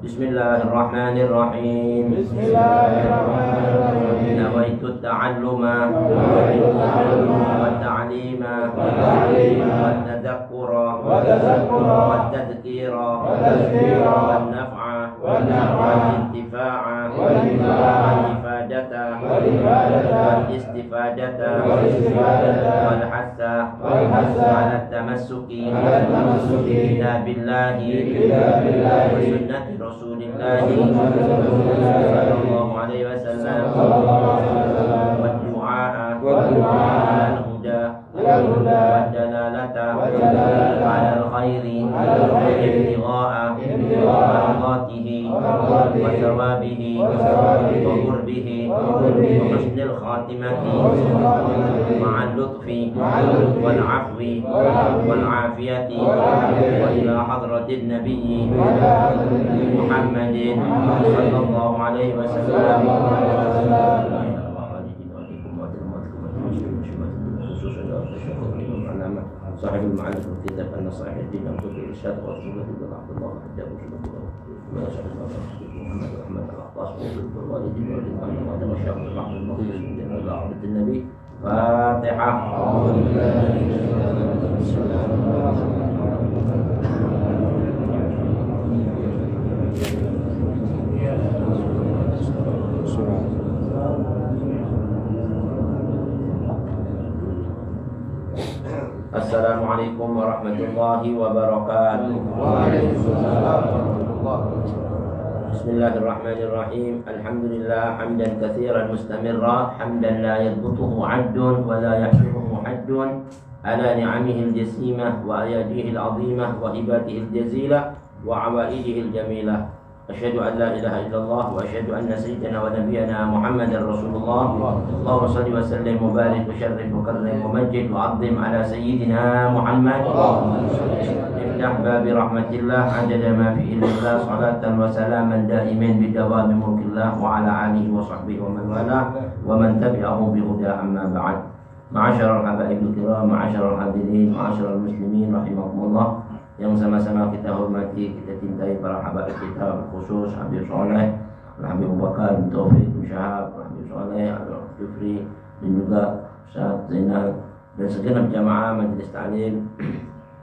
Bismillahirrahmanirrahim. Bismillahirrahmanirrahim. Nawaitu ta'alluma wa ta'lima wa tadhakkura wa tadhkira wa naf'a wa intifa'a wa ifadata wa istifadata wal hassa ala tamassuki kitabillahi wa sunnati rasulillahi sallallahu alaihi wasallam wa du'a al huda wa dalalata ala al khairi ibtigha'a mardatihi wa thawabihi wa qurbihi wa husnil khatimati ma'al lutfi wal afwi wal afiyati wa ila hadratin nabiyyi Muhammadin sallallahu alaihi wasallam. صاحب المعارف والكتاب أن صاحب الدين أمر الإرشاد والسنة عبد الله الحجاب وصحبه محمد أحمد العطاس والوالدين والإمام وعدم الشيخ الرحمن المخلص من عبد النبي فاتحة. Assalamualaikum warahmatullahi wabarakatuh. Bismillahirrahmanirrahim. Alhamdulillah hamdan katsiran mustamirra hamdan la yadbutuhu 'addun wa la yahsuruhu haddun ala ni'amihi al-jasimah wa ayadihi al-'azimah wa hibatihi al-jazilah wa 'awaidihi al-jamilah. Asyhadu an la ilaha illallah wa asyhadu anna sayyidana wa nabiyyana Muhammadar Rasulullah. Allahumma shalli wa sallim wa barik wa syarrif wa karrim wa majid wa 'azzim ala sayyidina Muhammad. Iftah babi rahmatillah adada ma fi illallah salatan wa salaman daimin bidawami mulkillah wa ala alihi wa sahbihi wa man wala wa man tabi'ahu bi huda amma ba'd. Ma'asyiral habaibul kiram, ma'asyiral hadirin, ma'asyiral muslimin rahimakumullah. Yang sama-sama kita hormati, kita cintai para habaib kita, khusus Habib Soleh, Habib Abu Bakar bin Taufik bin Syahab, Habib Soleh, Habib Jufri, dan juga Ustaz Zainal dan segenap jamaah majelis ta'lim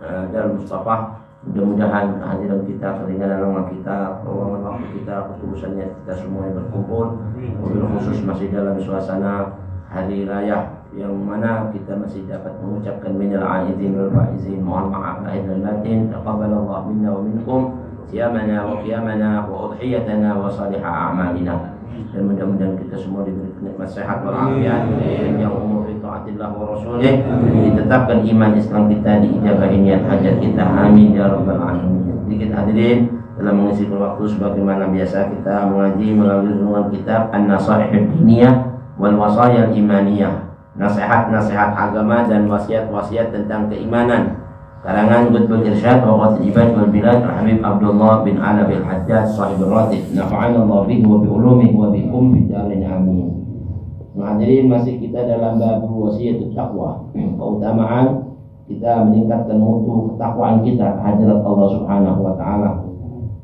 Darul Mustafa. Mudah-mudahan kehadiran kita, keringanan nama kita, ruangan waktu kita, ketulusannya kita semua yang berkumpul, mobil khusus masih dalam suasana hari raya yang mana kita masih dapat mengucapkan minal aidin wal faizin, mohon maaf lahir dan batin, taqabbalallahu minna wa minkum siyamana wa qiyamana wa udhiyatana wa salihah a'malina. Dan mudah-mudahan kita semua diberi nikmat sehat wal afiat, panjang umur fi taatillah wa rasulih, ditetapkan iman Islam kita, diijabahi niat hajat kita, amin ya rabbal alamin. Sedikit hadirin, dalam mengisi waktu sebagaimana biasa kita mengaji melalui renungan kitab An-Nasaihud Diniyah wal Wasayal Imaniyah, nasihat-nasihat agama dan wasiat-wasiat tentang keimanan, karangan Qutbul Irsyad wa Qatil Ibad wal Bilad Habib Abdullah bin Alawi al-Hajjaj sahibul ratib, nafa'anallahu bihi wa bi ulumihi wa bikum fid dharain amin. Hadirin, masih kita dalam bab wasiatut taqwa, keutamaan kita meningkatkan mutu ketakwaan kita hadirat Allah Subhanahu wa taala.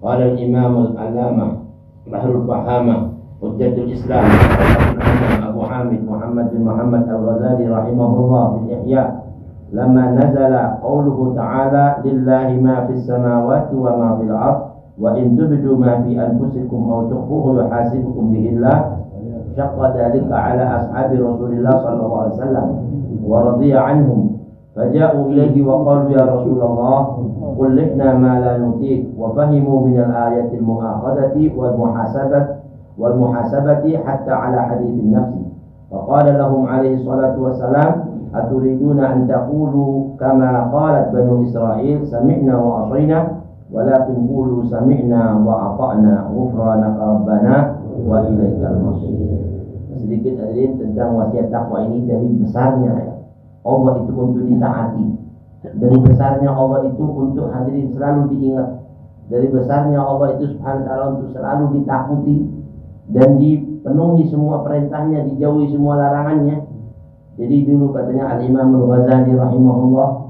Qala al-Imam al-Allamah Bahrul Fahamah Hujjatul Islam Abu Hamid Muhammad bin Muhammad Al-Ghazali rahimahullah bil Ihya, lamma nazala qawluhu ta'ala lillahi ma fis samawati wa ma fil ard wa in tubdu ma fi anfusikum aw tukhfuhu yuhasibukum bihi Allah, syaqqa dhalika ala ashabi Rasulillah sallallahu alaihi wasallam wa radiya anhum faja'u ilayhi wa qalu ya Rasulullah qul lana ma la nutik, wa fahimu min al-ayati al-mu'akhadati wal muhasabati hatta ala hadithin nafsi. Faqala lahum alaihi salatu wassalam aturiduna an taqulu kama qalat banu Israil sami'na wa asayna walakin qulu sami'na wa ata'na ghufranaka rabbana wa ilaikal masir. Sedikit hadirin tentang wasiat takwa ini. Dari besarnya Allah itu untuk ditaati, dari besarnya Allah itu untuk hadirin selalu diingat, dari besarnya Allah itu subhanahu wa ta'ala untuk selalu ditakuti dan dipenuhi semua perintahnya, dijauhi semua larangannya. Jadi dulu katanya Al-Imam Al-Ghazali rahimahullah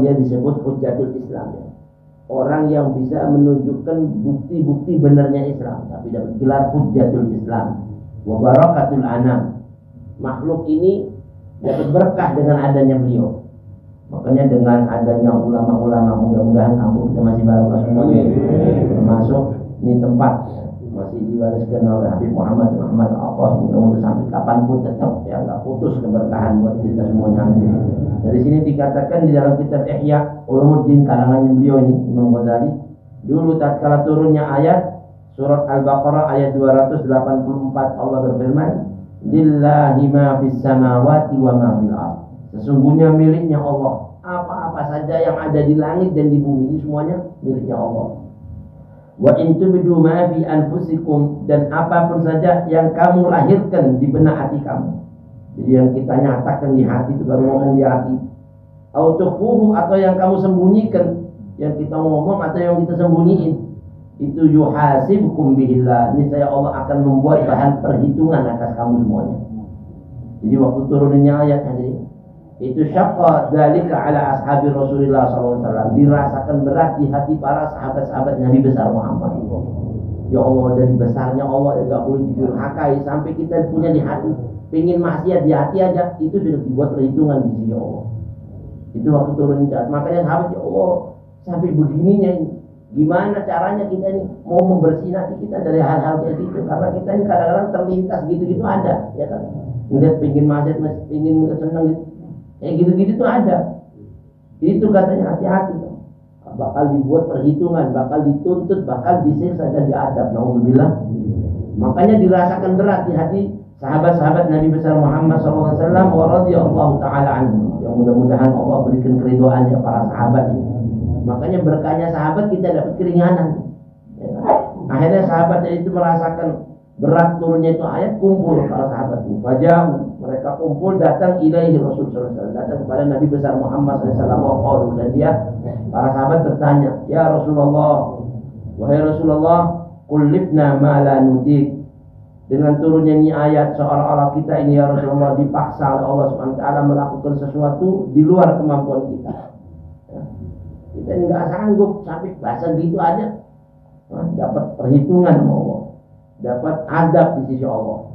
dia disebut Hujjatul Islam, orang yang bisa menunjukkan bukti-bukti benarnya Islam, tapi dapat gelar hujjatul Islam wa barakatul anam. Makhluk ini dapat berkah dengan adanya beliau. Makanya dengan adanya ulama-ulama, mudah-mudahan kampung kita masih barokah semuanya. Termasuk ini tempat masih diwariskan oleh Habib Muhammad Allah, mudah-mudahan sampai kapanpun tetap ya nggak putus keberkahan buat kita semuanya. Dari sini dikatakan di dalam kitab Ihya Ulumuddin karangannya beliau ini Imam Ghazali, dulu tatkala turunnya ayat surat Al-Baqarah ayat 284, Allah berfirman, lillahi ma fis samawati wa ma fil ardh. Sesungguhnya miliknya Allah apa-apa saja yang ada di langit dan di bumi, ini semuanya miliknya Allah. Wa in tubdu ma fi anfusikum, dan apapun saja yang kamu lahirkan di benak hati kamu. Jadi yang kita nyatakan di hati itu baru ngomong di hati. Au tukhfuhu, atau yang kamu sembunyikan, yang kita ngomong atau yang kita sembunyiin, itu yuhasibkum bihillah. Ini saya Allah akan membuat bahan perhitungan atas kamu semuanya. Jadi waktu turunnya ayat tadi, itu syaqqa dzalika ala ashabi Rasulullah SAW, dirasakan berat di hati para sahabat-sahabat Nabi besar Muhammad. Ya Allah, dari besarnya Allah ya gak boleh didurhakai, sampai kita punya di hati pengen maksiat di hati aja, itu sudah dibuat perhitungan di sisi Allah. Itu waktu turunnya. Makanya sahabat, ya Allah, sampai begininya ini, gimana caranya kita ini mau membersihkan hati kita dari hal-hal kayak gitu, karena kita ini kadang-kadang terlintas gitu-gitu ada, ya kan? Ngeliat pengen maksiat, pengen seneng gitu. Gitu-gitu tuh ada. Itu katanya hati-hati, bakal dibuat perhitungan, bakal dituntut, bakal disiksa dan diadab. Nauzubillah. Makanya dirasakan berat di hati sahabat-sahabat Nabi besar Muhammad SAW wa radhiyallahu taala anhu. Yang mudah-mudahan Allah berikan keridhaannya para sahabat ini. Makanya berkahnya sahabat kita dapat keringanan. Ya. Akhirnya sahabat itu merasakan berat turunnya itu ayat, kumpul para sahabat itu. Faja'u, mereka kumpul datang ilaihi Rasul sallallahu alaihi wasallam, datang kepada Nabi besar Muhammad sallallahu alaihi wasallam, dan dia para sahabat bertanya, ya Rasulullah, wahai Rasulullah, kullifna ma la nutik. Dengan turunnya ini ayat, seolah-olah kita ini ya Rasulullah dipaksa oleh Allah Subhanahu wa taala melakukan sesuatu di luar kemampuan kita. Kita ini nggak sanggup sampai bahasa gitu aja. Dapat perhitungan sama Allah, dapat adab di sisi Allah.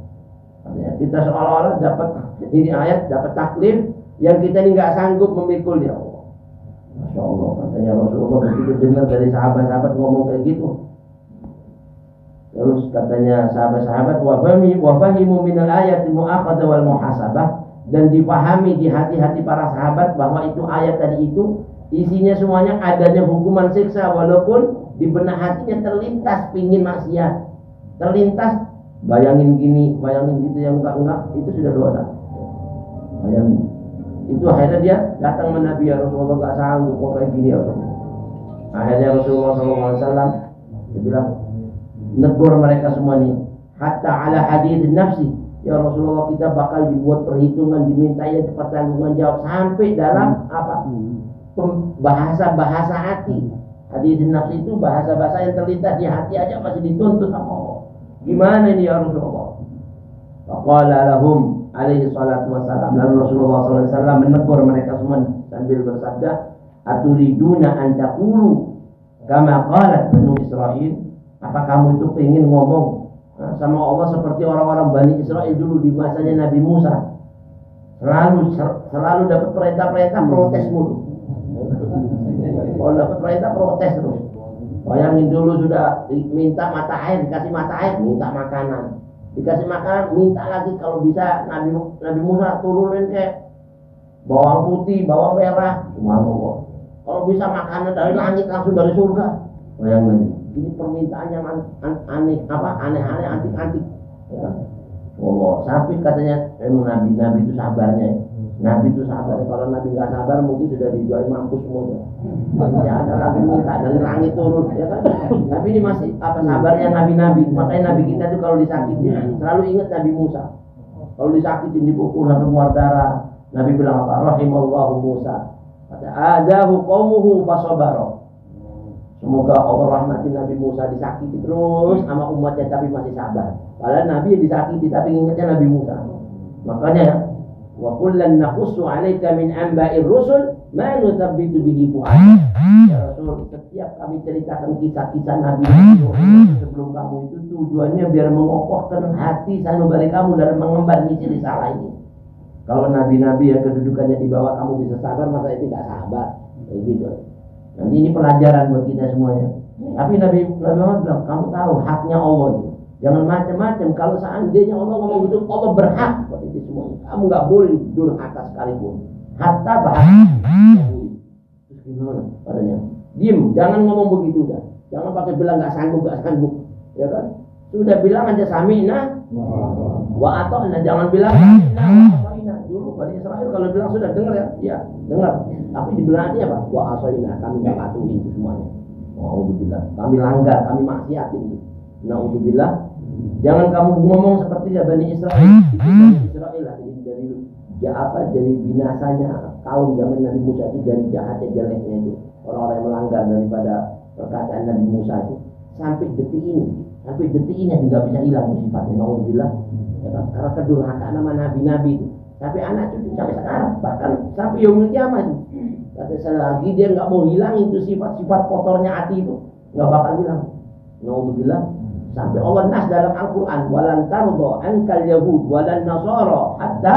Artinya kita seolah-olah dapat ini ayat, dapat taklif yang kita ini nggak sanggup memikulnya. Allah, Masya Allah, katanya Rasulullah begitu dengar dari sahabat-sahabat ngomong kayak gitu. Terus katanya sahabat-sahabat, wafahimu minal ayati mu'akhadha wal muhasabah, dan dipahami di hati-hati para sahabat bahwa itu ayat tadi itu isinya semuanya adanya hukuman siksa, walaupun di benak hatinya terlintas pingin maksiat, terlintas bayangin gini, bayangin gitu, yang enggak itu sudah dosa. Bayangin itu, akhirnya dia datang ke Nabi, ya Rasulullah nggak sanggup kok kayak gini ya Rasulullah. Akhirnya Rasulullah SAW dia bilang, negur mereka semua nih, hatta ala hadits nafsi, ya Rasulullah kita bakal dibuat perhitungan, dimintai pertanggungan jawab sampai dalam apa, bahasa hati. Hadits nafsi itu bahasa-bahasa yang terlintas di hati aja masih dituntut sama Allah. Gimana ini ya Rasulullah? Faqala lahum alaihi salatu wassalam, lalu Rasulullah SAW menegur mereka semua sambil bersabda, aturiduna an taqulu kama qalat Banu Israil. Apa kamu itu pengen ngomong sama Allah seperti orang-orang Bani Israel dulu di masanya Nabi Musa? Selalu dapat perintah-perintah protes mulu. Kalau dapat perintah protes terus. Bayangin dulu sudah minta mata air, dikasih mata air, minta makanan. Dikasih makanan, minta lagi kalau bisa Nabi Musa turunin kayak bawang putih, bawang merah. Subhanallah. Kalau bisa makanan dari langit langsung dari surga. Bayangin. Ini permintaan yang aneh, aneh-aneh, antik-antik. Ya. Allah, sampai katanya Nabi itu sabarnya. Nabi itu sabar. Kalau Nabi nggak sabar mungkin sudah dijual mampus semuanya. Ya ada lagi minta dari langit turun, ya kan? Tapi ini masih sabarnya Nabi-Nabi. Makanya Nabi kita tuh kalau disakitin selalu ingat Nabi Musa. Kalau disakitin dipukul sampai keluar darah, Nabi bilang apa? Rahimallahu Musa. Kata adahu qaumuhu fasabara. Semoga Allah rahmati Nabi Musa, disakiti terus sama umatnya tapi masih sabar. Padahal Nabi disakiti tapi ingatnya Nabi Musa. Makanya ya, wa kullan naqussu 'alaika min anba'ir rusul Ma nusabbitu bihi fu'adak. Ya Rasul, setiap kami ceritakan kisah-kisah Nabi sebelum kamu itu tujuannya biar mengokohkan hati sanubari kamu dalam mengemban misi risalah ini. Kalau nabi-nabi yang kedudukannya di bawah kamu bisa sabar, masa itu gak sabar? Kayak gitu. Nanti ini pelajaran buat kita semuanya. Tapi Nabi Muhammad bilang, kamu tahu haknya Allah itu. Jangan macam-macam. Kalau seandainya Allah ngomong gitu, Allah berhak buat itu semuanya. Kamu gak boleh durhaka sekalipun. Hatta bahasa. Terus gimana? Padanya, diem, jangan ngomong begitu dah. Jangan pakai bilang gak sanggup, ya kan? Sudah bilang aja sami'na wa ata'na, jangan bilang sami'na wa ata'na. Dulu Bani Israel kalau bilang sudah dengar ya dengar. Tapi dibilang aja apa? Wa ata'na, kami enggak patuhin itu semuanya. Alhamdulillah, kami langgar, kami maksiatin itu. Naudzubillah. Jangan kamu ngomong seperti Bani Israel. Itu Bani Israel lah dari binasanya kaum zaman Nabi Musa itu, dari jahatnya jeleknya itu. Orang-orang yang melanggar daripada perkataan Nabi Musa itu sampai detik ini tidak bisa hilang sifatnya. Naudzubillah. Ya kan? Karena kedurhakaan nama nabi-nabi itu. Tapi anak cucu sampai sekarang, bahkan sampai yaumul kiamat itu. Kata selagi dia nggak mau hilang itu sifat-sifat kotornya hati itu, nggak bakal hilang. Naudzubillah. Sampai Allah nas dalam Al-Quran, walan tardo ankal yahud walan nasara hatta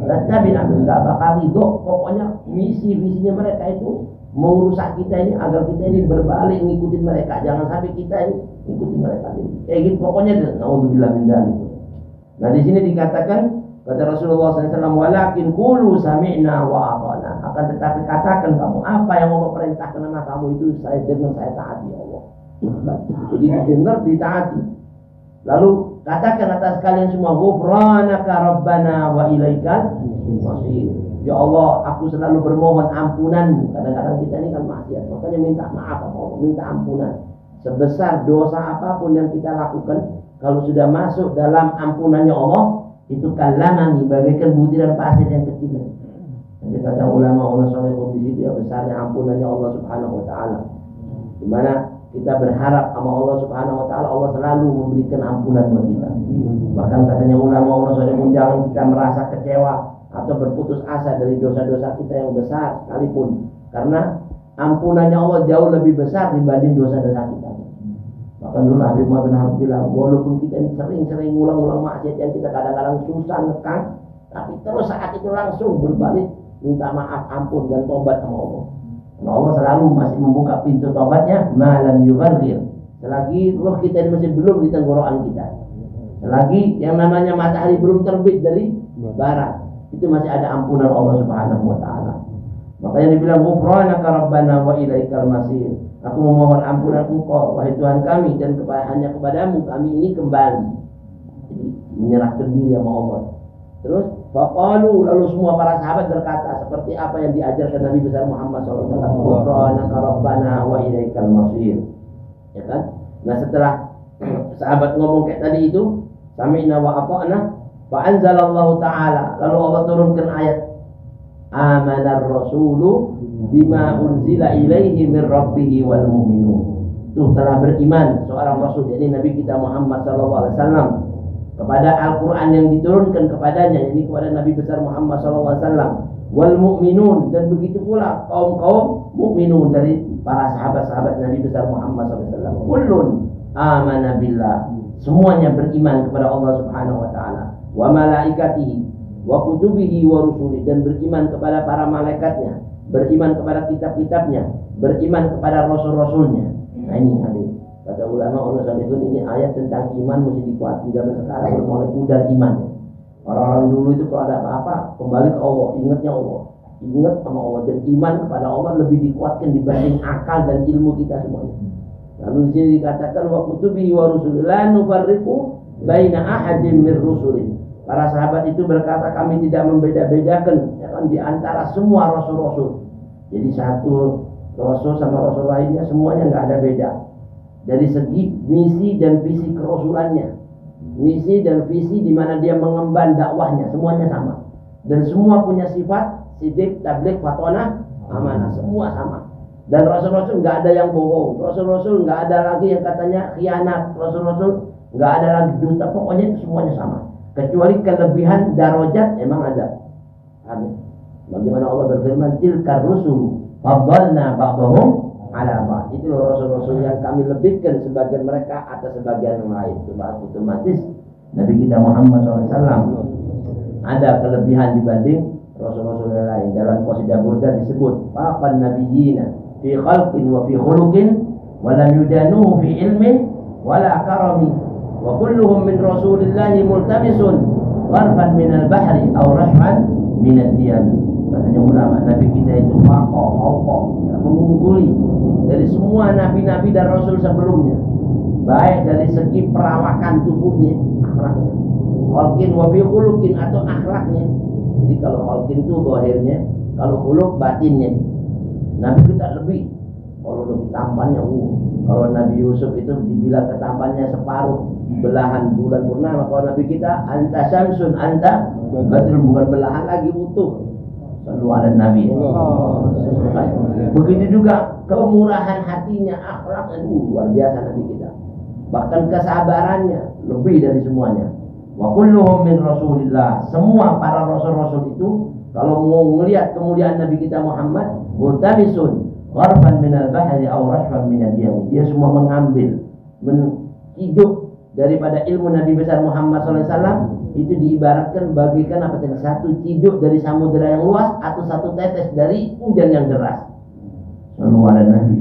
tattabi'a millahum, nggak bakal ridho. Pokoknya visinya mereka itu merusak kita ini agar kita ini berbalik ngikutin mereka. Jangan sampai kita ini ngikutin mereka. Kayak gitu pokoknya. Naudzubillah min dzalik. Nah di sini dikatakan, kata Rasulullah SAW, walakin qulu sami'na wa ata'na. Akan tetapi katakan kamu apa yang Allah perintahkan sama kamu itu saya dengar, saya taati Allah. Jadi didengar, ditaati. Lalu katakan atas kalian semua, ghufranaka rabbana wa ilaikal masir. Ya Allah, aku selalu bermohon ampunanmu. Kadang-kadang kita ini kan maksiat, makanya minta maaf sama Allah, minta ampunan. Sebesar dosa apapun yang kita lakukan, kalau sudah masuk dalam ampunannya Allah, itu kalamani, bagaikan butiran pasir yang kecil. Jadi kata ulama salehun di situ, ya besarnya ampunannya Allah Subhanahu wa taala. Di mana kita berharap sama Allah Subhanahu wa taala, Allah selalu memberikan ampunan buat kita. Bahkan katanya ulama salehun, jangan kita merasa kecewa atau berputus asa dari dosa-dosa kita yang besar sekalipun, karena ampunannya Allah jauh lebih besar dibanding dosa-dosa kita. Bahkan dulu Habib Muhammad bin Habib bilang, walaupun kita sering-sering ulang-ulang maksiat yang kita kadang-kadang susah nekan, tapi terus saat itu langsung berbalik minta maaf, ampun dan tobat sama Allah. Nah, Allah selalu masih membuka pintu tobatnya malam yughargir, selagi roh kita ini masih belum di tenggorokan kita, selagi yang namanya matahari belum terbit dari barat, itu masih ada ampunan Allah Subhanahu wa taala. Makanya dibilang ghufranaka rabbana wa ilaikal masir. Aku memohon ampunan Engkau wahai Tuhan kami, dan hanya kepadamu kami ini kembali. Jadi menyerahkan diri sama Allah. Terus faqalu, lalu semua para sahabat berkata seperti apa yang diajarkan Nabi besar Muhammad SAW, ghufranaka rabbana wa ilaikal masir. Ya kan? Nah setelah sahabat ngomong kayak tadi itu, sami'na wa ata'na, fa anzalallahu ta'ala, lalu Allah turunkan ayat, amanar rasulu bima unzila ilaihi min rabbihi wal mu'minun. Itu telah beriman seorang rasul, yakni Nabi kita Muhammad SAW, kepada Al-Quran yang diturunkan kepadanya, yakni kepada Nabi besar Muhammad SAW, wal mu'minun, dan begitu pula kaum-kaum mukminun dari para sahabat-sahabat Nabi besar Muhammad SAW. Kullun amana billah, semuanya beriman kepada Allah Subhanahu wa taala, wa malaikatihi wa kutubihi wa rusulihi, dan beriman kepada para malaikatnya, beriman kepada kitab-kitabnya, beriman kepada rasul-rasulnya. Nah ini hadis. Kata ulama ini ayat tentang iman mesti dikuatin. Zaman sekarang mulai pudar iman. Orang-orang dulu itu kalau ada apa-apa kembali ke Allah, ingatnya Allah, ingat sama Allah, dan iman kepada Allah lebih dikuatkan dibanding akal dan ilmu kita semuanya. Lalu di sini dikatakan wa kutubihi wa rusulihi la nufarriqu baina ahadin min rusulihi. Para sahabat itu berkata, kami tidak membeda-bedakan, ya kan, di antara semua rasul-rasul. Jadi satu rasul sama rasul lainnya semuanya nggak ada beda. Dari segi misi dan visi kerasulannya, misi dan visi di mana dia mengemban dakwahnya, semuanya sama. Dan semua punya sifat sidik, tabligh, fatona, amanah, semua sama. Dan rasul-rasul nggak ada yang bohong, rasul-rasul nggak ada lagi yang katanya khianat, rasul-rasul nggak ada lagi dusta. Pokoknya itu semuanya sama. Kecuali kelebihan darajat emang ada. Amin. Bagaimana Allah berfirman, tilkar rusul faddalna ba'dahum ala ba'd. Itu rasul-rasul yang kami lebihkan sebagian mereka atas sebagian yang lain. Sebab otomatis Nabi kita Muhammad SAW ada kelebihan dibanding rasul-rasul yang lain. Dalam qasidah burda disebut faqan nabiyina fi khalqin wa fi khuluqin wa lam yudanuhu fi ilmin wala karami wa kulluhum min rasulillahi multamisun gharfan minal bahri aw rashman minad diyam. Katanya ulama, Nabi kita itu mengungguli dari semua nabi-nabi dan rasul sebelumnya, baik dari segi perawakan tubuhnya, akhlaknya, kholkin wa fi khuluqin atau akhlaknya. Jadi kalau kholkin itu zahirnya, kalau khuluq batinnya. Nabi kita lebih, kalau lebih tampannya, kalau Nabi Yusuf itu dibilang ketampannya separuh belahan bulan purnama. Kalau Nabi kita anta syamsun anta badrun, bukan belahan lagi, utuh. Selalu ada Nabi. Begitu juga kemurahan hatinya, akhlaknya, luar biasa Nabi kita. Bahkan kesabarannya lebih dari semuanya. Wa kulluhum min Rasulillah. Semua para rasul-rasul itu kalau mau melihat kemuliaan Nabi kita Muhammad, multamisun gharfan minal bahri aw rashfan minad diyam. Dia semua mengambil, hidup daripada ilmu Nabi besar Muhammad SAW. Itu diibaratkan bagikan apa tadi, satu ciduk dari samudera yang luas atau satu tetes dari hujan yang deras. Selalu ada Nabi.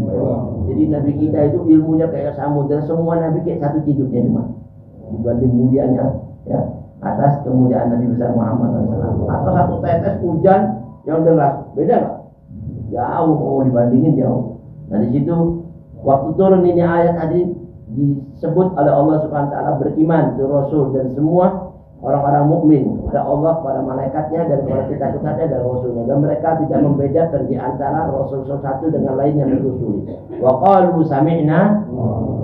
Jadi Nabi kita itu ilmunya kayak samudera, semua Nabi kayak satu ciduknya cuma dibanding mulianya, ya, atas kemuliaan Nabi besar Muhammad SAW. Atau satu tetes hujan yang deras, beda nggak? Jauh, mau dibandingin jauh. Nah di situ waktu turun ini ayat tadi disebut oleh Allah Subhanahu Wa Taala beriman ke Rasul dan semua orang-orang mukmin kepada Allah, kepada malaikatnya, dan kepada kitab-kitabnya dan rasulnya, dan mereka tidak membedakan di antara rasul satu dengan lainnya merusuli. Wa qalu sami'na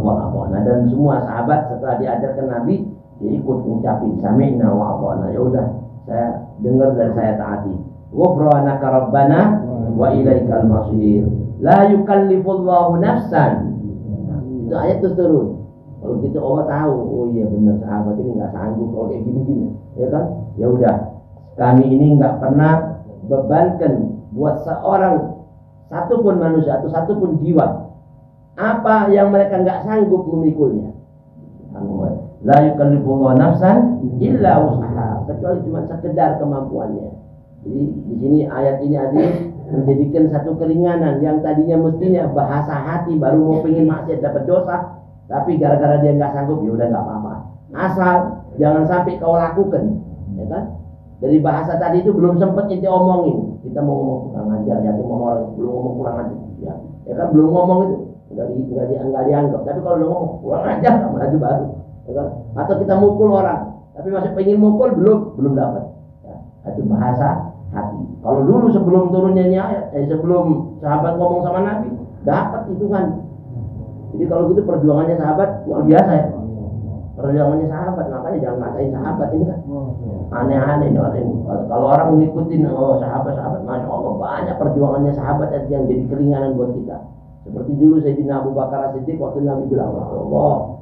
wa ata'na, dan semua sahabat setelah diajarkan Nabi dia ikut mengucapin sami'na wa ata'na, ya udah saya dengar dan saya taati. Ghufranaka rabbana wa ilaikal masir. La yukallifullahu nafsan. Itu ayat terus turun. Kalau gitu Allah tahu, oh iya benar sahabat ini nggak sanggup kalau kayak gini-gini, ya kan? Ya udah, kami ini nggak pernah bebankan buat seorang satupun manusia atau satupun jiwa apa yang mereka nggak sanggup memikulnya. La yukallifullahu nafsan illa wus'aha, kecuali cuma sekedar kemampuannya. Jadi di sini ayat ini ada menjadikan satu keringanan yang tadinya mestinya bahasa hati baru mau pengen maksiat dapat dosa. Tapi gara-gara dia nggak sanggup, ya udah nggak apa-apa. Asal jangan sampai kau lakukan, ya kan? Dari bahasa tadi itu belum sempat kita omongin. Kita mau ngomong kurang ajar, ya, belum ngomong kurang ajar, ya kan? Belum ngomong itu, nggak dianggap. Tapi kalau udah ngomong kurang ajar, maju baru, ya kan? Atau kita mukul orang, tapi masih pengen mukul belum dapat. Ya, itu bahasa hati. Kalau dulu sebelum turunnya ini ayat, sebelum sahabat ngomong sama Nabi, dapat itu kan. Jadi kalau gitu perjuangannya sahabat luar biasa ya. Perjuangannya sahabat, makanya jangan ngatain sahabat ini kan. Aneh-aneh ini orang ini. Kalau orang ngikutin sahabat, masya Allah banyak perjuangannya sahabat yang jadi keringanan buat kita. Seperti dulu Sayyidina Abu Bakar As-Siddiq waktu Nabi bilang, Allah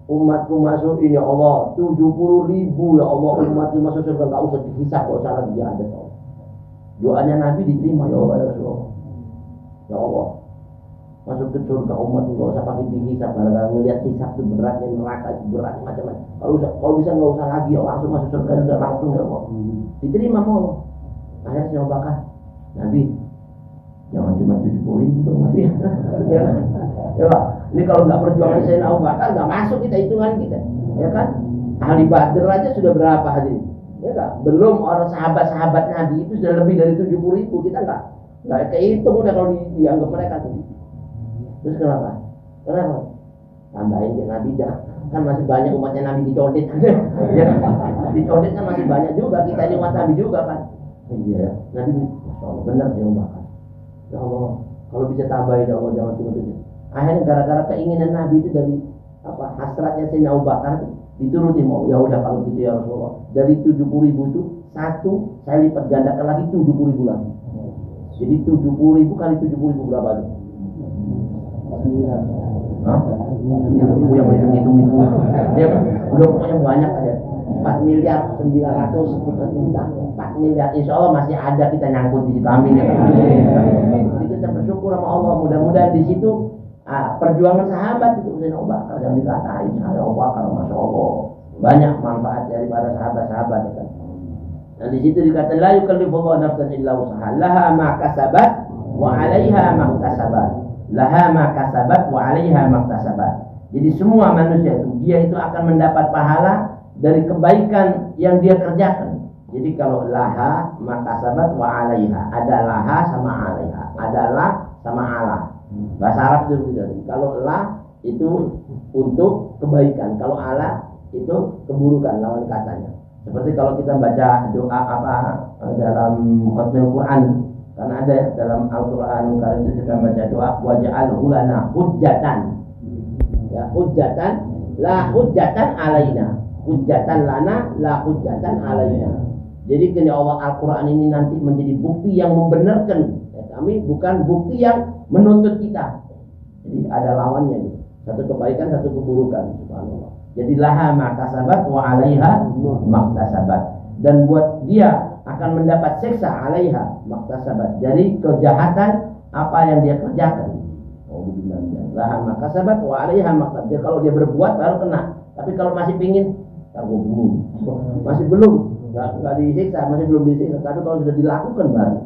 umatku masuk ini ya Allah 70.000 ya Allah, umatku masuk surga, nggak usah dihisab, nggak usah lagi ada. Doanya Nabi diterima, ya Allah ya Rasulullah. Ya Allah, masuk ke surga umat nggak usah pakai dihisab, gara-gara ngeliat hisab itu beratnya, neraka itu berat macam-macam. Kalau bisa nggak usah lagi, ya langsung masuk surga udah langsung ya Allah. Diterima mau. Akhirnya saya bakar Nabi, jangan cuma 70.000 dong Nabi. Ya Pak, ini kalau nggak perjuangan saya Abu Bakar nggak masuk kita hitungan kita, ya kan? Ahli Badr aja sudah berapa hadirin? Ya kan? Belum orang sahabat-sahabat Nabi itu sudah lebih dari 70.000, kita nggak kehitung udah kalau dianggap mereka tuh. Terus kenapa? Tambahin ke Nabi kan masih banyak umatnya Nabi dicodet. Ya, dicodet kan masih banyak juga, kita ini umat Nabi juga kan. Iya, Nabi benar dia bakar. Ya Allah, kalau bisa tambahin ya Allah, jangan cuma 7. Akhirnya gara-gara keinginan Nabi itu dari hasratnya Sayyidina Abu Bakar dituruti mau. Ya udah kalau gitu ya Rasulullah, dari 70.000 itu satu saya lipat gandakan lagi 70.000 lagi. Jadi 70.000 kali 70.000 berapa tuh? Hah? Yang hitung-hitung. Ya, udah pokoknya banyak aja. 4 miliar 900 juta, 4 miliar, insya Allah masih ada kita nyangkut di situ, amin ya. Jadi kita bersyukur sama Allah, mudah-mudahan di situ perjuangan sahabat itu Sayyidina Abu Bakar yang dikatain Sayyidina Abu Bakar, masya Allah banyak manfaat daripada sahabat-sahabat ya kan. Dan di situ dikatakan la yukallifullahu nafsan illa wusaha, laha ma kasabat wa 'alaiha ma iktasabat, laha ma kasabat wa 'alaiha ma iktasabat. Jadi semua manusia itu dia itu akan mendapat pahala dari kebaikan yang dia kerjakan. Jadi kalau laha maka sabat wa 'alaiha, ada laha sama 'alaiha, ada la sama ala. Bahasa Arab itu begitu. Kalau la itu untuk kebaikan, kalau ala itu keburukan, lawan katanya. Seperti kalau kita baca doa dalam khutbah Quran, karena ada dalam Al-Quran kalau itu kita baca doa waj'alhu lana hujjatan. Ya, hujjatan la hujjatan alaina, hujjatan lana la hujjatan alaina. Jadi kini Allah Al-Quran ini nanti menjadi bukti yang membenarkan ya, kami, bukan bukti yang menuntut kita. Jadi ada lawannya nih. Satu kebaikan, satu keburukan. Subhanallah. Jadi laha makasabat wa 'alaiha maktasabat. Dan buat dia akan mendapat siksa 'alaiha maktasabat. Jadi kejahatan apa yang dia kerjakan. Laha makasabat wa 'alaiha maktasabat. Jadi kalau dia berbuat baru kena. Tapi kalau masih pingin, masih belum, nggak disiksa, masih belum disiksa. Tapi kalau sudah dilakukan baru.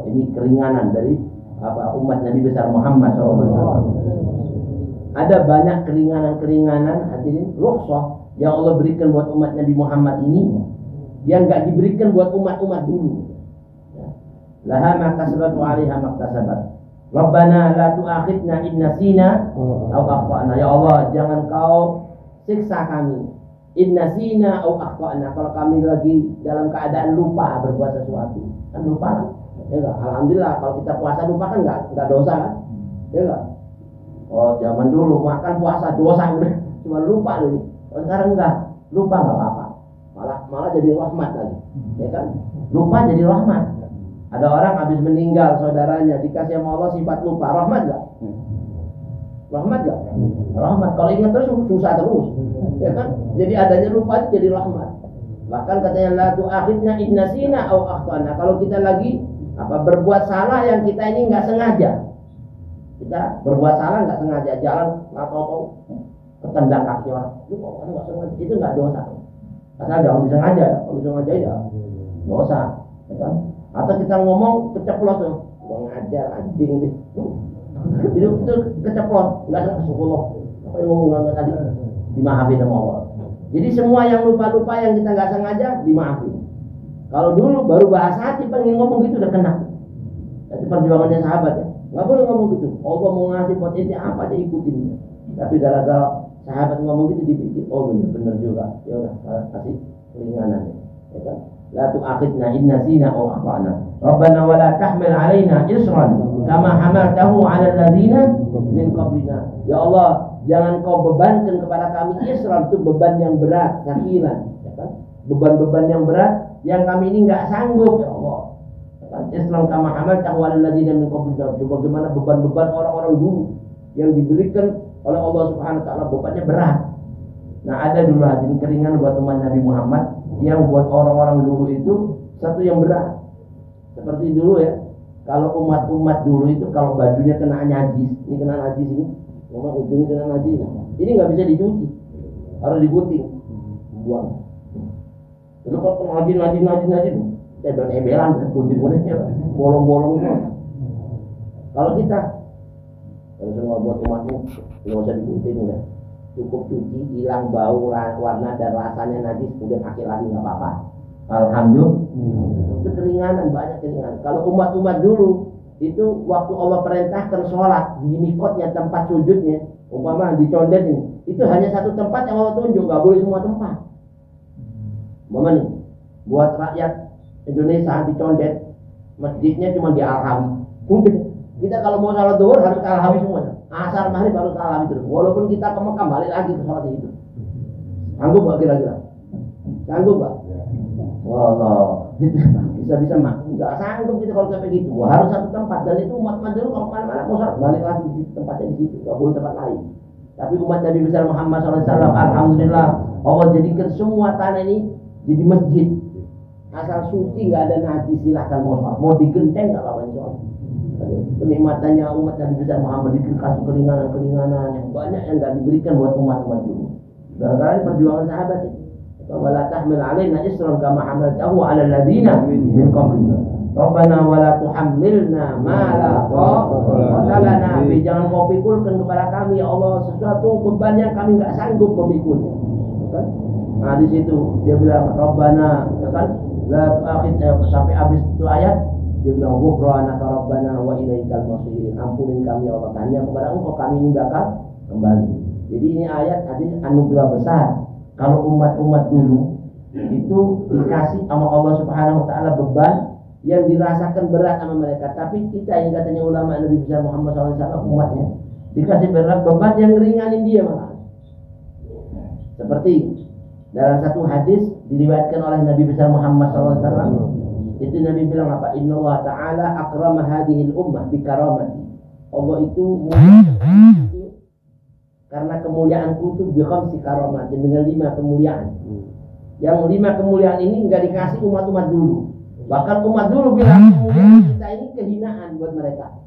Ini keringanan dari umat Nabi besar Muhammad SAW. Ada banyak keringanan-keringanan hadirin rukhsah yang Allah berikan buat umat Nabi Muhammad ini yang nggak diberikan buat umat-umat dulu. Laha ma kasabat wa 'alaiha ma iktasabat. Rabbana la tu'akhidna in nasina aw akhtana. Ya Allah, jangan kau siksa kami in nasina aw akhtana, kalau kami lagi dalam keadaan lupa berbuat sesuatu. Kan lupa. Ya enggak? Alhamdulillah kalau kita puasa lupa kan enggak dosa kan? Ya enggak? Oh, zaman dulu makan puasa dosa udah, cuma lupa dulu. Oh, sekarang enggak, lupa enggak apa-apa. Malah jadi rahmat lagi. Ya kan? Lupa jadi rahmat. Ada orang habis meninggal saudaranya dikasih sama Allah sifat lupa, rahmat enggak? Rahmat enggak? Rahmat. Kalau ingat terus susah terus. Ya kan? Jadi adanya lupa jadi rahmat. Bahkan katanya la tu'akhidna in nasina aw akhtana. Kalau kita lagi berbuat salah yang kita ini nggak sengaja, kita berbuat salah nggak sengaja, jalan atau ketendang kaki orang, itu kok nggak sengaja, itu nggak dosa. Asal jangan disengaja, kalau disengaja ya dosa, ya kan? Atau kita ngomong keceplos tuh, ngajar anjing nih, itu keceplos, nggak sengaja, Allah, apa yang ngomong tadi, dimaafin sama Allah. Jadi semua yang lupa-lupa yang kita nggak sengaja dimaafin. Kalau dulu baru bahasa hati pengen ngomong gitu udah kena. Itu perjuangannya sahabat ya. Nggak boleh ngomong gitu. Allah mau ngasih buat ini apa aja ikutin. Tapi gara-gara sahabat ngomong gitu dipikir, oh bener juga. Ya udah kasih keringanan ya kan. La tu'akhidna in nasina aw akhtana. Rabbana wa la tahmil 'alaina isran kama hamaltahu 'ala alladziina min qablina. Ya Allah, jangan kau bebankan kepada kami isran, itu beban yang berat, sakilan, ya kan? Beban-beban yang berat yang kami ini nggak sanggup ya Allah. Islam kama hamaltahu 'ala alladziina min qablina. Bagaimana beban-beban orang-orang dulu yang diberikan oleh Allah Subhanahu wa taala, bebannya berat. Nah, ada dulu hadirin keringan buat umat Nabi Muhammad yang buat orang-orang dulu itu satu yang berat. Seperti dulu ya, kalau umat-umat dulu itu kalau bajunya kena najis, ini kena najis ini, memang ujungnya kena najis. Ini nggak bisa dicuci, harus digunting, buang. Itu kalau najis, tebel-tebelan, gunting-guntingnya, bolong-bolong itu. Kalau kita, kalau semua buat umatmu, nggak usah digunting udah. Cukup cuci, hilang bau, warna dan rasanya najis, udah pakai lagi nggak apa-apa. Alhamdulillah. Itu keringanan, banyak keringanan. Kalau umat-umat dulu itu waktu Allah perintahkan sholat di mikotnya, tempat sujudnya, umpama di condet ini, itu hanya satu tempat yang Allah tunjuk, nggak boleh semua tempat. Umpama nih, buat rakyat Indonesia di condet, masjidnya cuma di Al-Hawi. Kita kalau mau sholat zuhur harus ke Al-Hawi semuanya. Asar maghrib baru ke Al-Hawi terus. Walaupun kita ke Mekah balik lagi ke sholat itu. Sanggup gak kira-kira? Sanggup gak? Wallah, bisa-bisa mah. Gak sanggup kita kalau kayak gitu. Harus satu tempat, dan itu umat-umat dulu kalau mana-mana mau sholat balik lagi di tempatnya di situ. Gak boleh tempat lain. Tapi umat Nabi besar Muhammad SAW, alhamdulillah Allah jadikan semua tanah ini jadi masjid. Asal suci, nggak ada najis, silahkan mau digenteng nggak apa-apa insya Allah. Kenikmatannya umat Nabi besar Muhammad dikasih keringanan yang banyak yang nggak diberikan buat umat-umat dulu. Gara-gara perjuangan sahabat itu. Wala tahmil alaina isran kama hamaltahu 'ala alladziina min qablina. Rabbana wala tuhammilna ma la taqata lana bi. Jangan kau pikulkan kepada kami ya Allah sesuatu beban yang kami nggak sanggup memikulnya. Kan? Nah di situ dia bilang Rabbana, ya kan? La tu'akhidna, sampai habis itu ayat dia bilang ghufranaka rabbana wa ilaikal masir. Ampunin kami ya Allah, hanya kepada Engkau kami ini bakal kembali. Jadi ini ayat artinya anugerah besar. Kalau umat-umat dulu itu dikasih sama Allah Subhanahu wa taala beban yang dirasakan berat sama mereka, tapi kita yang katanya ulama Nabi besar Muhammad SAW umatnya dikasih berat beban yang ringanin dia malah. Seperti dalam satu hadis diriwayatkan oleh Nabi besar Muhammad SAW, itu Nabi bilang apa? Inna Allah Ta'ala akrama hadihil ummah bikaramati. Allah itu karena kemuliaanku itu bi-khamsi karamat, dengan 5 kemuliaan. Yang 5 kemuliaan ini enggak dikasih umat-umat dulu. Bahkan umat dulu bilang kemuliaan kita ini kehinaan buat mereka.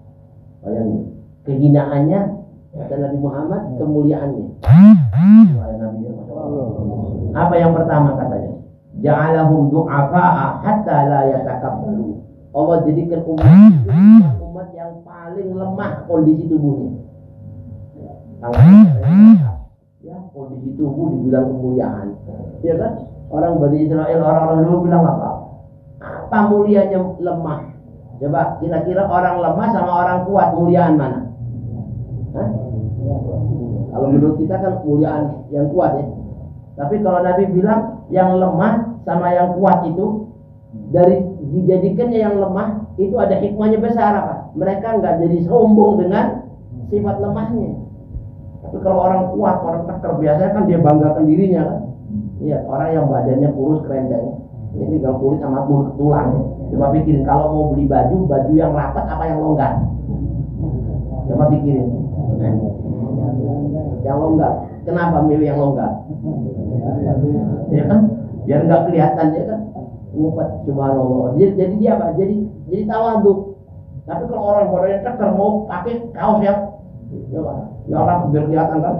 Bayangin, kehinaannya kata Nabi Muhammad, kemuliaannya. Apa yang pertama katanya? Ja'alahum du'afa'a hatta la yatakabbaru. Allah jadikan umat yang paling lemah kondisi tubuhnya. Ya, kondisi tubuh dibilang kemuliaan. Ya kan? Orang Bani Israel, orang-orang dulu bilang apa? Apa mulianya lemah? Coba kira-kira orang lemah sama orang kuat muliaan mana? Hah? Kalau menurut kita kan muliaan yang kuat ya. Tapi kalau Nabi bilang yang lemah sama yang kuat itu, dari dijadikannya yang lemah itu ada hikmahnya besar apa? Mereka nggak jadi sombong dengan sifat lemahnya. Tapi kalau orang kuat, orang teker, biasanya kan dia banggakan dirinya kan. Iya, orang yang badannya kurus kerendeng. Ini tinggal kulit sama tulang ya. Coba pikirin kalau mau beli baju yang rapat apa yang longgar? Coba pikirin. Yang longgar. Kenapa milih yang longgar? Ya kan? Biar nggak kelihatan ya kan. Ngumpet subhanallah. Jadi dia apa? Jadi tawadhu. Tapi kalau orang badannya teker mau pakai kaos yang ya orang biar kelihatan kan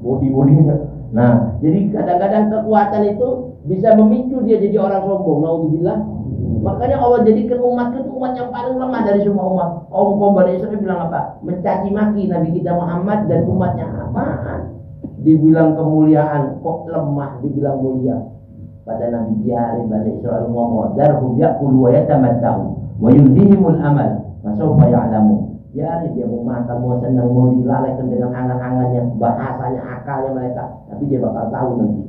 body-nya. Nah, jadi kadang-kadang kekuatan itu bisa memicu dia jadi orang sombong. Naudzubillah. Makanya Allah jadikan umat itu umat yang paling lemah dari semua umat. Kaum Bani Israil bilang apa? Mencaci maki Nabi kita Muhammad dan umatnya. Apaan? Dibilang kemuliaan kok lemah, dibilang mulia. Kata Nabi biarin Bani Israil ngomong, darhum ya'kulu wa yatamatta'u wa yulhihimul amal fa sawfa ya'lamu. Ya, dia mau makan, mau senang, mau dilalaikan dengan angan-angannya, bahasanya, akalnya mereka. Tapi dia bakal tahu nanti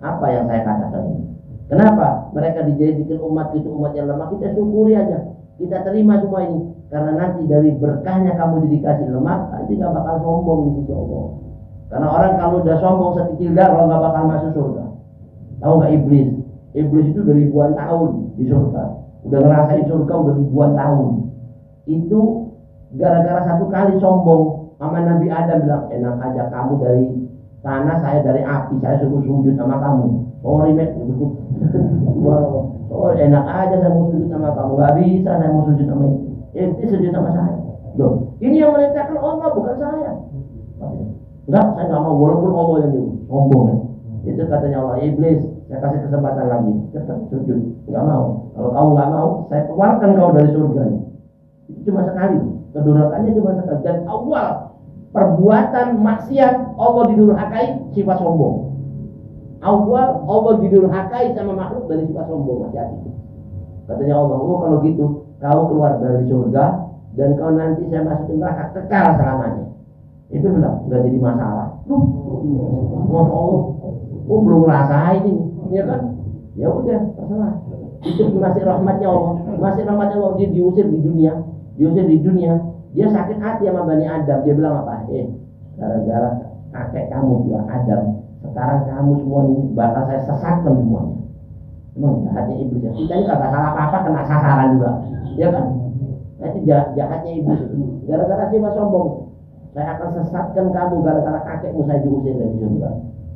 apa yang saya katakan ini. Kenapa? Mereka dijadikan umat itu umat yang lemah. Kita syukuri aja, kita terima semua ini. Karena nanti dari berkahnya kamu dikasih lemah, nanti gak bakal sombong di sisi Allah. Karena orang kalau udah sombong sekecil darah gak bakal masuk surga. Tahu gak iblis? Iblis itu udah ribuan tahun di surga. Udah ngerasain surga udah ribuan tahun. Itu gara-gara satu kali sombong sama Nabi Adam bilang, enak aja kamu dari tanah, saya dari api, saya suruh sujud sama kamu. Sorry Mek. Wow. Oh enak aja saya mau sujud sama kamu. Gak bisa saya mau sujud sama itu. Itu sujud sama saya. Loh, ini yang merintahkan Allah bukan saya. Enggak, saya gak mau, walaupun Allah yang nyuruh. Sombong ya. Itu katanya Allah, iblis, saya kasih kesempatan lagi. Cepat sujud. Gak mau. Kalau kamu gak mau, saya keluarkan kau dari surga ini. Itu cuma sekali. Kedurhakannya cuma sekali. Dan awal perbuatan maksiat Allah didurhakai sifat sombong. Awal Allah didurhakai sama makhluk dari sifat sombong. Hati-hati. Katanya Allah, oh kalau gitu kau keluar dari surga dan kau nanti saya masukin neraka kekal selamanya. Itu bilang nggak jadi masalah. Oh belum ngerasain ini, ya kan? Ya udah, masalah. Itu masih rahmatnya Allah. Masih rahmatnya Allah, dia diusir di dunia. Dia sakit hati sama Bani Adam. Dia bilang apa? Gara-gara kakek kamu bilang Adam, sekarang kamu semua ini bakal saya sesatkan semuanya. Emang jahatnya iblis ya. Kita ini kagak salah apa-apa kena sasaran juga, ya kan? Nanti jahatnya iblis. Gara-gara sifat sombong, saya akan sesatkan kamu gara-gara kakekmu saya diusir dari surga.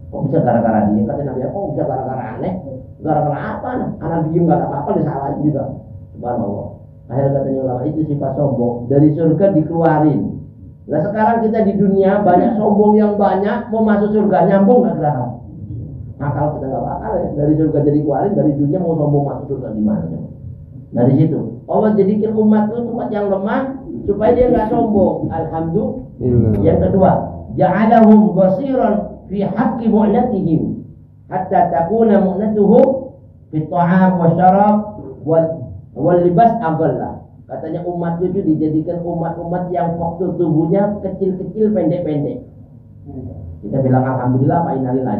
Kok bisa gara-gara dia? Kata Nabi, kok bisa gara-gara aneh? Gara-gara apa? Anak diem gak ada apa-apa, disalahin juga. Subhanallah. Akhirnya katanya ulama itu sifat sombong. Dari surga dikeluarin. Nah sekarang kita di dunia banyak sombong yang banyak, mau masuk surga nyambung gak kira-kira? Akal kita gak bakal ya. Dari surga jadi keluarin, dari dunia mau sombong masuk surga gimana? Nah di situ Allah jadikan umat itu umat yang lemah supaya dia nggak sombong. Alhamdulillah. Yang kedua, ja'alahum basiran fi haqqi mu'natihim hatta takuna mu'natuhum fi ta'am wa syarab wal libas aqalla. Katanya umat itu dijadikan umat-umat yang waktu tubuhnya kecil-kecil, pendek-pendek. Kita bilang alhamdulillah apa innalillah?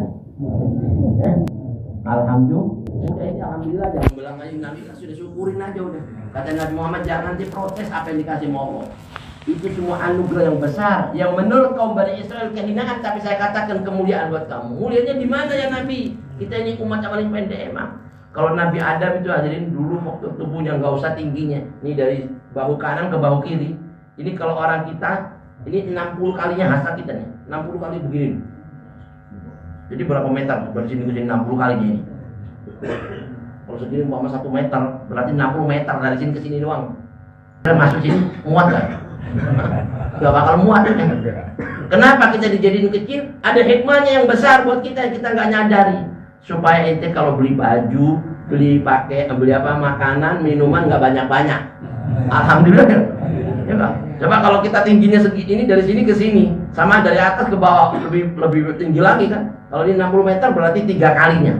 Alhamdulillah. Udah ini alhamdulillah, jangan bilang aja Nabi, sudah syukurin aja udah. Kata Nabi Muhammad, jangan nanti protes apa yang dikasih Allah. Itu semua anugerah yang besar, yang menurut kaum Bani Israel kehinaan, tapi saya katakan kemuliaan buat kamu. Mulianya di mana ya Nabi? Kita ini umat yang paling pendek emang. Kalau Nabi Adam itu hadirin dulu waktu tubuhnya nggak usah tingginya, ini dari bahu kanan ke bahu kiri. Ini kalau orang kita, ini 60 kalinya hasta kita nih, 60 kali begini. Jadi berapa meter? Dari sini ke sini 60 kalinya ini. Kalau segini umpama 1 meter, berarti 60 meter dari sini ke sini doang. Masuk sini muat gak? Gak bakal muat ya. Kenapa kita dijadiin kecil? Ada hikmahnya yang besar buat kita yang kita nggak nyadari. Supaya ente kalau beli baju, beli apa makanan, minuman nggak banyak-banyak. Alhamdulillah ya. Ya kan? Coba kalau kita tingginya segini dari sini ke sini, sama dari atas ke bawah lebih tinggi lagi kan? Kalau ini 60 meter berarti 3 kalinya.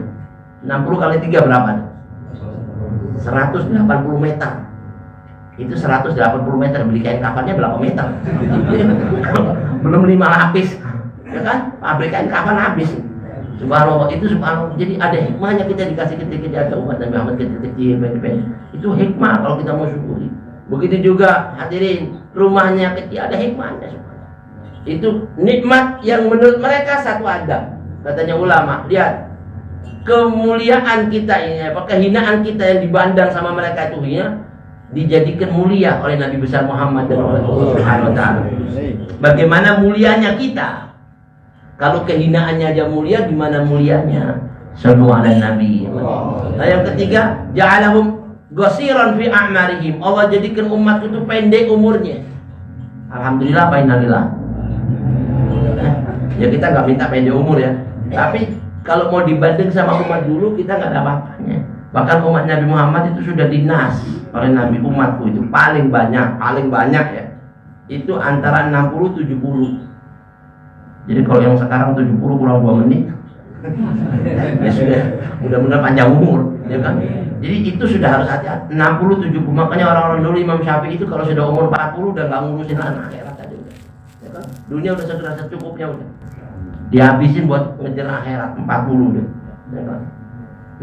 60 kali 3 berapa? 180 meter. Itu 180 meter, beli kain kafannya berapa meter? Belum 5 lapis. Ya kan? Pabrik kain kafan habis. Subhanallah, itu subhanallah. Jadi ada hikmahnya kita dikasih kecil-kecil, ada umat Nabi Muhammad kecil-kecil, pendek-pendek. Itu hikmah kalau kita mau syukuri. Begitu juga hadirin, rumahnya kecil, ada hikmahnya. Itu nikmat yang menurut mereka satu ada. Katanya ulama, lihat kemuliaan kita ini, apa kehinaan kita yang dibandang sama mereka itu ya, dijadikan mulia oleh Nabi besar Muhammad dan oleh Allah Subhanahu wa taala. Bagaimana mulianya kita? Kalau kehinaannya aja mulia, gimana mulianya? Sallu ala Nabi. Nah, yang ketiga, ja'alahum qasiran fi a'marihim. Allah jadikan umat itu pendek umurnya. Alhamdulillah, apa innalillah. Ya kita nggak minta pendek umur ya. Tapi kalau mau dibanding sama umat dulu, kita nggak ada apa-apanya. Bahkan umat Nabi Muhammad itu sudah dinas oleh Nabi, umatku itu paling banyak ya. Itu antara 60-70. Jadi kalau yang sekarang 70 kurang 2 menit, ya sudah mudah-mudahan panjang umur, ya kan? Jadi itu sudah harus hati-hati. 60-70, makanya orang-orang dulu Imam Syafi'i itu kalau sudah umur 40 udah nggak ngurusin anak akhirat aja udah, ya kan? Dunia udah sudah cukupnya udah, dihabisin buat ngejar akhirat 40 udah, ya kan?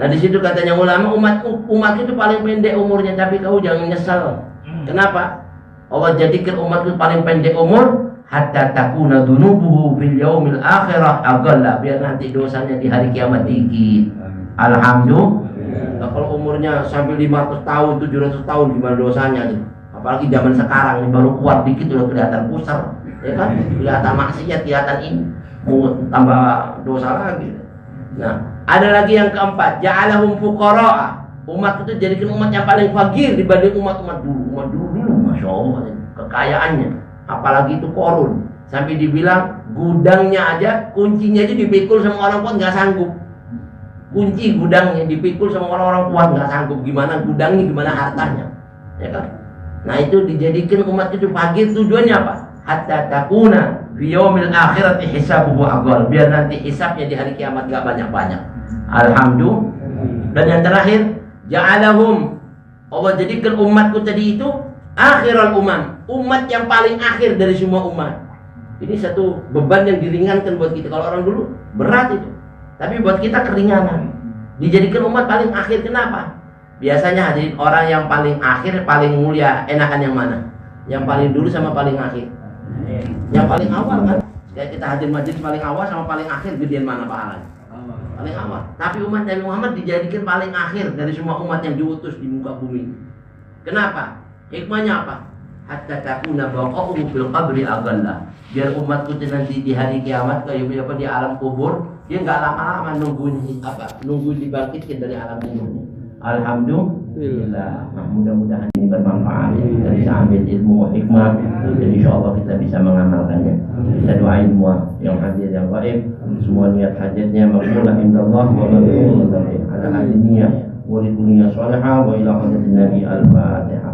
Nah di situ katanya ulama, umat itu paling pendek umurnya, tapi kau jangan nyesal. Kenapa? Allah jadikan umat itu paling pendek umur hatta takuna dunubuhu fil yaumil akhirah aqalla, biar nanti dosanya di hari kiamat dikit. Alhamdulillah. Nah, kalau umurnya sampai 500 tahun, 700 tahun gimana dosanya gitu. Apalagi zaman sekarang ini baru kuat dikit udah kelihatan pusar, ya kan? Kelihatan maksiat, kelihatan ini mau tambah dosa lagi. Nah, ada lagi yang keempat, ja'alahum fuqara. Umat itu jadikan umat yang paling fakir dibanding umat-umat dulu. Umat dulu Masya Allah, kekayaannya. Apalagi itu korun, sampai dibilang gudangnya aja, kuncinya aja dipikul sama orang kuat nggak sanggup. Kunci gudangnya dipikul sama orang-orang kuat nggak sanggup. Gimana gudangnya, gimana hartanya, ya kan? Nah itu dijadikan umat itu fakir, tujuannya apa? Hatta takuna fi yaumil akhirati hisabuhu aqall, biar nanti hisabnya di hari kiamat nggak banyak-banyak. Alhamdulillah. Dan yang terakhir, ja'alahum, Allah jadikan umatku tadi itu akhiral umam, umat yang paling akhir dari semua umat. Ini satu beban yang diringankan buat kita. Kalau orang dulu berat itu, tapi buat kita keringanan. Dijadikan umat paling akhir, kenapa? Biasanya hadirin, orang yang paling akhir paling mulia, enakan yang mana? Yang paling dulu sama paling akhir? Yang paling awal kan? Kayak kita hadir majelis paling awal sama paling akhir, gedean mana pahalanya? Paling awal. Tapi umat Nabi Muhammad dijadikan paling akhir dari semua umat yang diutus di muka bumi. Kenapa? Hikmahnya apa? hatta takuna baqa'uhu fil qabri aqalla. Biar umatku nanti di hari kiamat kayak apa di alam kubur, dia nggak lama-lama nungguin dibangkitkan dari alam kubur. Alhamdulillah. Nah, mudah-mudahan ini bermanfaat. Kita bisa ambil ilmu hikmah dan insyaallah kita bisa mengamalkannya. Kita doain semua yang hadir yang gaib, semua niat hajatnya maqbulah indallah wa maghfirun lahu. Ala hadhihi niyyah wa likulli salihah wa ila hadratin nabi al-fatihah.